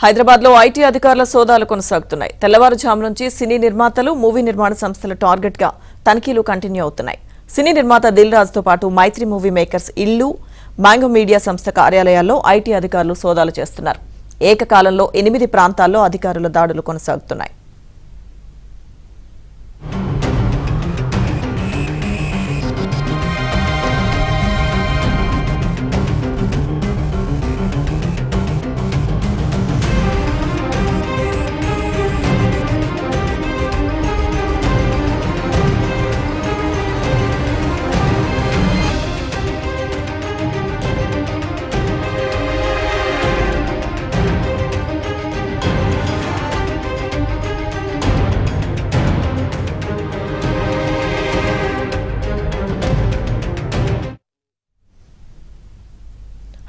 హైదరాబాద్ లో ఐటీ అధికారుల సోదాలు కొనసాగుతున్నాయి. తెల్లవారుజాము నుంచి సినీ నిర్మాతలు, మూవీ నిర్మాణ సంస్థల టార్గెట్ గా తనిఖీలు కంటిన్యూ అవుతున్నాయి. సినీ నిర్మాత దిల్ రాజు తో పాటు మైత్రి మూవీ మేకర్స్ ఇల్లు, మ్యాంగో మీడియా సంస్థ కార్యాలయాల్లో ఐటీ అధికారులు సోదాలు చేస్తున్నారు. ఏకకాలంలో 8 ప్రాంతాల్లో అధికారుల దాడులు కొనసాగుతున్నాయి.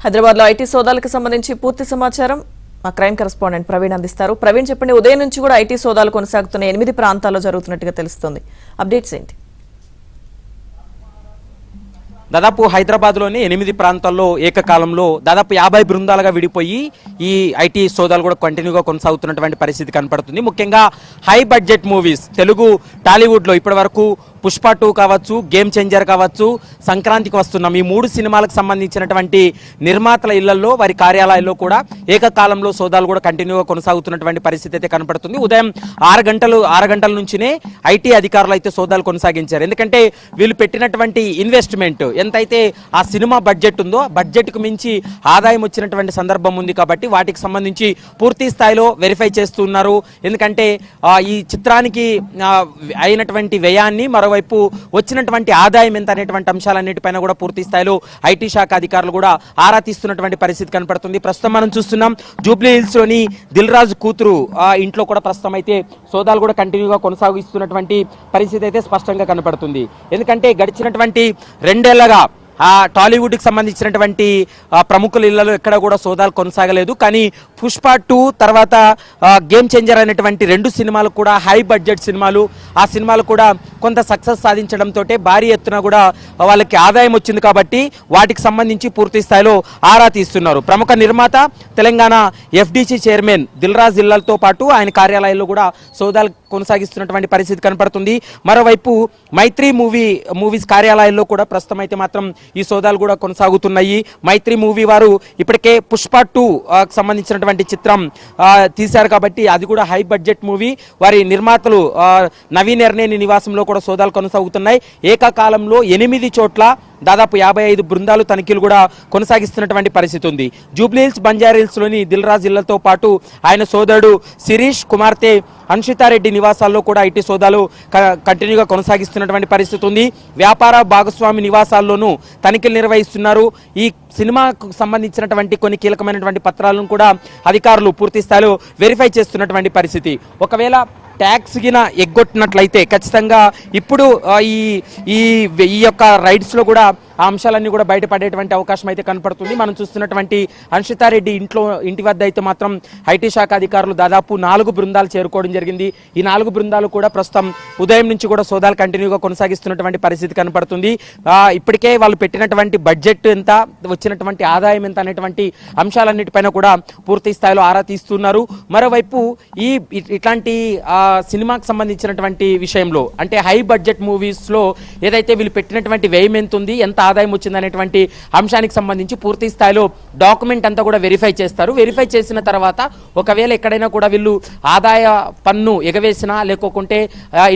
హైదరాబాద్ లో ఐటీ సోదాలకు సంబంధించి పూర్తి సమాచారం మా క్రైమ్ కరెస్పాండెంట్ ప్రవీణ్ అందిస్తారు. ప్రవీణ్, చెప్పండి, ఉదయం నుంచి కూడా ఐటీ సోదాలు కొనసాగుతున్న 8 ప్రాంతాల్లో జరుగుతున్నట్టుగా తెలుస్తుంది. అప్డేట్స్ ఏంటి? దాదాపు హైదరాబాద్లోని 8 ప్రాంతాల్లో ఏకకాలంలో దాదాపు 50 బృందాలుగా విడిపోయి ఈ ఐటీ సోదాలు కూడా కంటిన్యూగా కొనసాగుతున్నటువంటి పరిస్థితి కనపడుతుంది. ముఖ్యంగా హై బడ్జెట్ మూవీస్ తెలుగు టాలీవుడ్లో ఇప్పటి వరకు పుష్ప 2 కావచ్చు, గేమ్ చేంజర్ కావచ్చు, సంక్రాంతికి వస్తున్నాం, ఈ 3 సినిమాలకు సంబంధించినటువంటి నిర్మాతల ఇళ్లలో, వారి కార్యాలయాల్లో కూడా ఏకకాలంలో సోదాలు కూడా కంటిన్యూగా కొనసాగుతున్నటువంటి పరిస్థితి అయితే కనపడుతుంది. ఉదయం 6 గంటల నుంచినే ఐటీ అధికారులు అయితే సోదాలు కొనసాగించారు. ఎందుకంటే వీళ్ళు పెట్టినటువంటి ఇన్వెస్ట్మెంట్ ఎంతైతే ఆ సినిమా బడ్జెట్ ఉందో బడ్జెట్కు మించి ఆదాయం వచ్చినటువంటి సందర్భం ఉంది కాబట్టి వాటికి సంబంధించి పూర్తి స్థాయిలో వెరిఫై చేస్తున్నారు. ఎందుకంటే ఈ చిత్రానికి అయినటువంటి వ్యయాన్ని, మరోవైపు వచ్చినటువంటి ఆదాయం ఎంత అనేటువంటి అంశాలన్నిటిపైన కూడా పూర్తి స్థాయిలో ఐటీ శాఖ అధికారులు కూడా ఆరా తీస్తున్నటువంటి పరిస్థితి కనపడుతుంది. ప్రస్తుతం మనం చూస్తున్నాం జూబ్లీ హిల్స్ లోని దిల్ రాజు కూతురు ఇంట్లో కూడా ప్రస్తుతం అయితే సోదాలు కూడా కంటిన్యూగా కొనసాగిస్తున్నటువంటి పరిస్థితి అయితే స్పష్టంగా కనపడుతుంది. ఎందుకంటే గడిచినటువంటి 2 ఏళ్లగా టాలీవుడ్కి సంబంధించినటువంటి ప్రముఖుల ఇళ్లలో ఎక్కడ కూడా సోదాలు కొనసాగలేదు. కానీ పుష్ప 2 తర్వాత గేమ్ చేంజర్ అనేటువంటి 2 సినిమాలు కూడా హై బడ్జెట్ సినిమాలు. ఆ సినిమాలు కూడా కొంత సక్సెస్ సాధించడంతో భారీ ఎత్తున కూడా వాళ్ళకి ఆదాయం వచ్చింది కాబట్టి వాటికి సంబంధించి పూర్తి స్థాయిలో ఆరా తీస్తున్నారు. ప్రముఖ నిర్మాత తెలంగాణ FDC చైర్మన్ దిల్ రాజు ఇళ్లతో పాటు ఆయన కార్యాలయాల్లో కూడా సోదాలు కొనసాగిస్తున్నటువంటి పరిస్థితి కనపడుతుంది. మరోవైపు మైత్రి మూవీస్ కార్యాలయాల్లో కూడా ప్రస్తుతం అయితే మాత్రం ఈ సోదాలు కూడా కొనసాగుతున్నాయి. మైత్రి మూవీ వారు ఇప్పటికే పుష్ప 2 సంబంధించినటువంటి చిత్రం తీశారు కాబట్టి అది కూడా హై బడ్జెట్ మూవీ. వారి నిర్మాతలు నవీన్ ఎర్నేని నివాసంలో కూడా సోదాలు కొనసాగుతున్నాయి. ఏకకాలంలో 8 చోట్ల దాదాపు 55 బృందాలు తనిఖీలు కూడా కొనసాగిస్తున్నటువంటి పరిస్థితి ఉంది. జూబ్లీహిల్స్, బంజారాహిల్స్ లోని దిల్ రాజు ఇళ్లతో పాటు ఆయన సోదరుడు శిరీష్, కుమార్తె అన్షితారెడ్డి నివాసాల్లో కూడా ఐటీ సోదాలు కంటిన్యూగా కొనసాగిస్తున్నటువంటి పరిస్థితి ఉంది. వ్యాపార భాగస్వామి నివాసాల్లోనూ తనిఖీలు నిర్వహిస్తున్నారు. ఈ సినిమాకు సంబంధించినటువంటి కొన్ని కీలకమైనటువంటి పత్రాలను కూడా అధికారులు పూర్తి స్థాయిలో వెరిఫై చేస్తున్నటువంటి పరిస్థితి. ఒకవేళ ట్యాక్స్ గిన ఎగ్గొట్టినట్లయితే ఖచ్చితంగా ఇప్పుడు ఈ యొక్క రైడ్స్లో కూడా ఆ అంశాలన్నీ కూడా బయటపడేటువంటి అవకాశం అయితే కనపడుతుంది. మనం చూస్తున్నటువంటి అన్షితారెడ్డి ఇంటి వద్ద అయితే మాత్రం ఐటీ శాఖ అధికారులు దాదాపు 4 బృందాలు చేరుకోవడం జరిగింది. ఈ 4 బృందాలు కూడా ప్రస్తుతం ఉదయం నుంచి కూడా సోదాలు కంటిన్యూగా కొనసాగిస్తున్నటువంటి పరిస్థితి కనపడుతుంది. ఇప్పటికే వాళ్ళు పెట్టినటువంటి బడ్జెట్ ఎంత, వచ్చినటువంటి ఆదాయం ఎంత అనేటువంటి అంశాలన్నిటిపైన కూడా పూర్తి స్థాయిలో ఆరా తీస్తున్నారు. మరోవైపు ఇట్లాంటి సినిమాకి సంబంధించినటువంటి విషయంలో అంటే హై బడ్జెట్ మూవీస్లో ఏదైతే వీళ్ళు పెట్టినటువంటి వ్యయం ఎంత ఉంది, ఎంత ఆదాయం వచ్చిందనేటువంటి అంశానికి సంబంధించి పూర్తి స్థాయిలో డాక్యుమెంట్ అంతా కూడా వెరిఫై చేస్తారు. వెరిఫై చేసిన తర్వాత ఒకవేళ ఎక్కడైనా కూడా వీళ్ళు ఆదాయ పన్ను ఎగవేసినా, లేకుంటే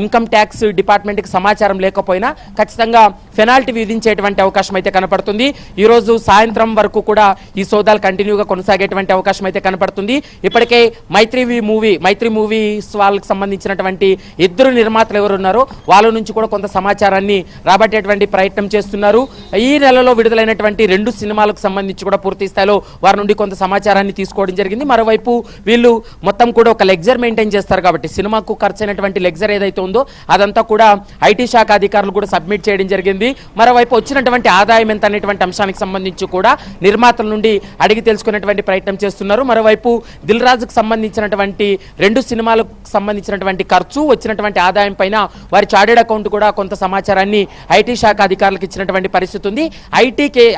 ఇన్కమ్ ట్యాక్స్ డిపార్ట్మెంట్కి సమాచారం లేకపోయినా ఖచ్చితంగా పెనాల్టీ విధించేటువంటి అవకాశం అయితే కనపడుతుంది. ఈరోజు సాయంత్రం వరకు కూడా ఈ సోదాలు కంటిన్యూగా కొనసాగేటువంటి అవకాశం అయితే కనపడుతుంది. ఇప్పటికే మైత్రి మూవీస్ వాళ్ళకి సంబంధించినటువంటి 2 నిర్మాతలు ఎవరు ఉన్నారో వాళ్ళ నుంచి కూడా కొంత సమాచారాన్ని రాబట్టేటువంటి ప్రయత్నం చేస్తున్నారు. ఈ నెలలో విడుదలైనటువంటి 2 సినిమాలకు సంబంధించి కూడా పూర్తి స్థాయిలో వారి నుండి కొంత సమాచారాన్ని తీసుకోవడం జరిగింది. మరోవైపు వీళ్ళు మొత్తం కూడా ఒక లెగ్జర్ మెయింటైన్ చేస్తారు కాబట్టి సినిమాకు ఖర్చు అయినటువంటి లెగ్జర్ ఏదైతే ఉందో అదంతా కూడా ఐటీ శాఖ అధికారులు కూడా సబ్మిట్ చేయడం జరిగింది. మరోవైపు వచ్చినటువంటి ఆదాయం ఎంత అనేటువంటి అంశానికి సంబంధించి కూడా నిర్మాతల నుండి అడిగి తెలుసుకునేటువంటి ప్రయత్నం చేస్తున్నారు. మరోవైపు దిల్ రాజుకు సంబంధించినటువంటి 2 సినిమాలకు సంబంధించినటువంటి ఖర్చు, వచ్చినటువంటి ఆదాయం పైన వారి చార్టెడ్ అకౌంట్ కూడా కొంత సమాచారాన్ని ఐటీ శాఖ అధికారులకు ఇచ్చినటువంటి పరిస్థితి పరిస్థితి ఉంది.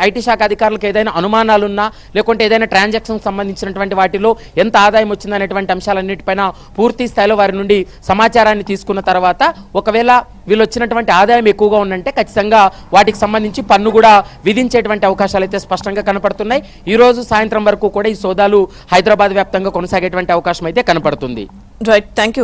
ఐటీ శాఖ అధికారులకు ఏదైనా అనుమానాలున్నా లేకుంటే ఏదైనా ట్రాన్సాక్షన్ సంబంధించినటువంటి వాటిలో ఎంత ఆదాయం వచ్చిందనేటువంటి అంశాలన్నిటిపైన పూర్తి స్థాయిలో వారి నుండి సమాచారాన్ని తీసుకున్న తర్వాత ఒకవేళ వీళ్ళు వచ్చినటువంటి ఆదాయం ఎక్కువగా ఉందంటే ఖచ్చితంగా వాటికి సంబంధించి పన్ను కూడా విధించేటువంటి అవకాశాలు అయితే స్పష్టంగా కనపడుతున్నాయి. ఈ రోజు సాయంత్రం వరకు కూడా ఈ సోదాలు హైదరాబాద్ వ్యాప్తంగా కొనసాగేటువంటి అవకాశం అయితే కనపడుతుంది. Right, thank you.